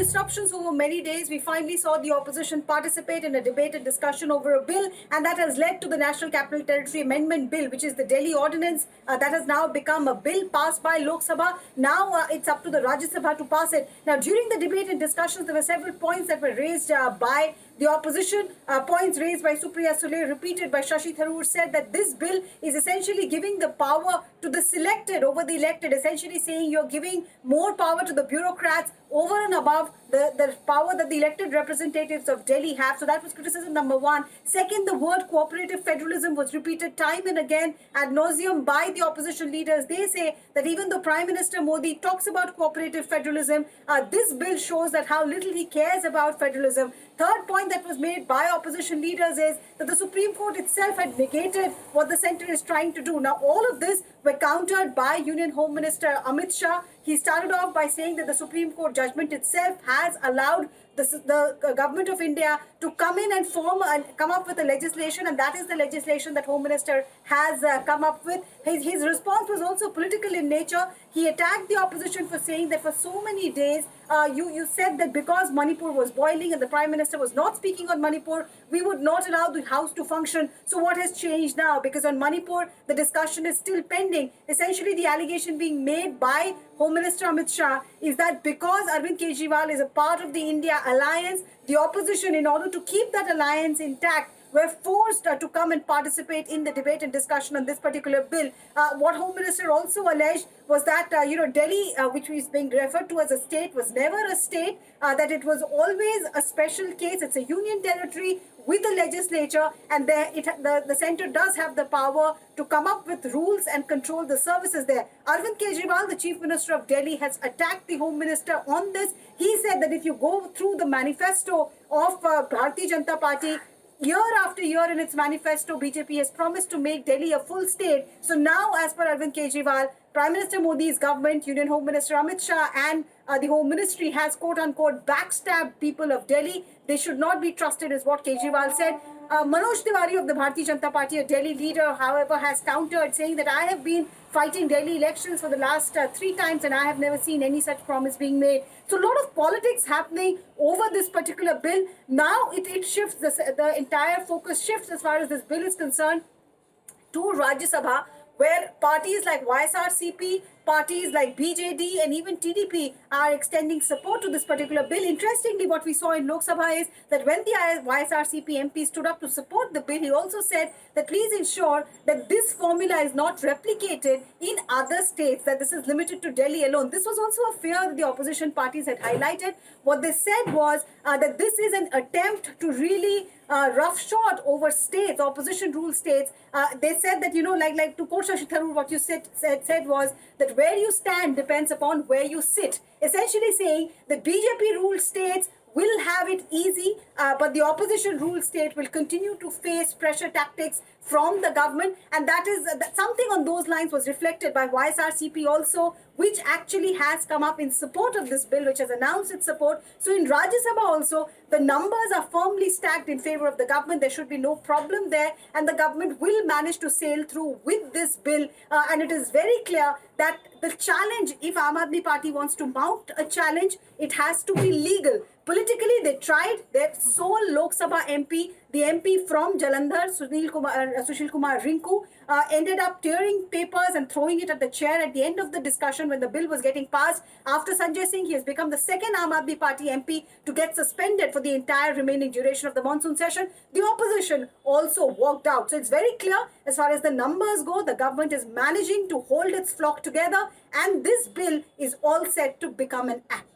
disruptions over many days, we finally saw the opposition participate in a debate and discussion over a bill, and that has led to the National Capital Territory Amendment Bill, which is the Delhi ordinance that has now become a bill passed by Lok Sabha. Now it's up to the Rajya Sabha to pass it. Now, during the debate and discussions, there were several points that were raised by the opposition. Points raised by Supriya Sule, repeated by Shashi Tharoor, said that this bill is essentially giving the power to the selected over the elected, essentially saying you're giving more power to the bureaucrats over and above the power that the elected representatives of Delhi have. So that was criticism number one. Second, the word cooperative federalism was repeated time and again ad nauseum by the opposition leaders. They say that even though Prime Minister Modi talks about cooperative federalism, this bill shows that how little he cares about federalism. Third point that was made by opposition leaders is that the Supreme Court itself had negated what the centre is trying to do. Now, all of this were countered by Union Home Minister Amit Shah. He started off by saying that the Supreme Court judgment itself has allowed the government of India to come in and come up with a legislation, and that is the legislation that Home Minister has come up with. His response was also political in nature. He attacked the opposition for saying that for so many days, you said that because Manipur was boiling and the Prime Minister was not speaking on Manipur, we would not allow the House to function. So what has changed now? Because on Manipur, the discussion is still pending. Essentially, the allegation being made by Home Minister Amit Shah is that because Arvind Kejriwal is a part of the India alliance, the opposition, in order to keep that alliance intact, were forced to come and participate in the debate and discussion on this particular bill. What Home Minister also alleged was that, Delhi, which is being referred to as a state, was never a state, that it was always a special case. It's a union territory with a legislature, and the centre does have the power to come up with rules and control the services there. Arvind Kejriwal, the Chief Minister of Delhi, has attacked the Home Minister on this. He said that if you go through the manifesto of Bharatiya Janata Party, year after year in its manifesto, BJP has promised to make Delhi a full state. So now, as per Arvind Kejriwal, Prime Minister Modi's government, Union Home Minister Amit Shah and the Home Ministry has quote-unquote backstabbed people of Delhi. They should not be trusted, is what Kejriwal said. Manoj Tiwari of the Bharatiya Janata Party, a Delhi leader, however, has countered, saying that I have been fighting Delhi elections for the last 3 times and I have never seen any such promise being made. So a lot of politics happening over this particular bill. Now it shifts, the entire focus shifts as far as this bill is concerned to Rajya Sabha, where parties like YSRCP, parties like BJD and even TDP are extending support to this particular bill. Interestingly, what we saw in Lok Sabha is that when the YSRCP MP stood up to support the bill, he also said that please ensure that this formula is not replicated in other states, that this is limited to Delhi alone. This was also a fear that the opposition parties had highlighted. What they said was that this is an attempt to really roughshod over states, opposition rule states. They said that, like to quote Shashi Tharoor, what you said was that where you stand depends upon where you sit. Essentially saying that BJP ruled states will have it easy, but the opposition ruled state will continue to face pressure tactics from the government, and that is something on those lines was reflected by YSRCP also, which actually has come up in support of this bill, which has announced its support. So in Rajya Sabha also, the numbers are firmly stacked in favor of the government. There should be no problem there, and the government will manage to sail through with this bill. And it is very clear that the challenge, if Aam Aadmi Party wants to mount a challenge, it has to be legal. Politically, they tried. Their sole Lok Sabha MP, the MP from Jalandhar, Sushil Kumar Rinku, ended up tearing papers and throwing it at the chair at the end of the discussion when the bill was getting passed. After Sanjay Singh, he has become the second Aam Aadmi Party MP to get suspended for the entire remaining duration of the monsoon session. The opposition also walked out. So it's very clear as far as the numbers go, the government is managing to hold its flock together, and this bill is all set to become an act.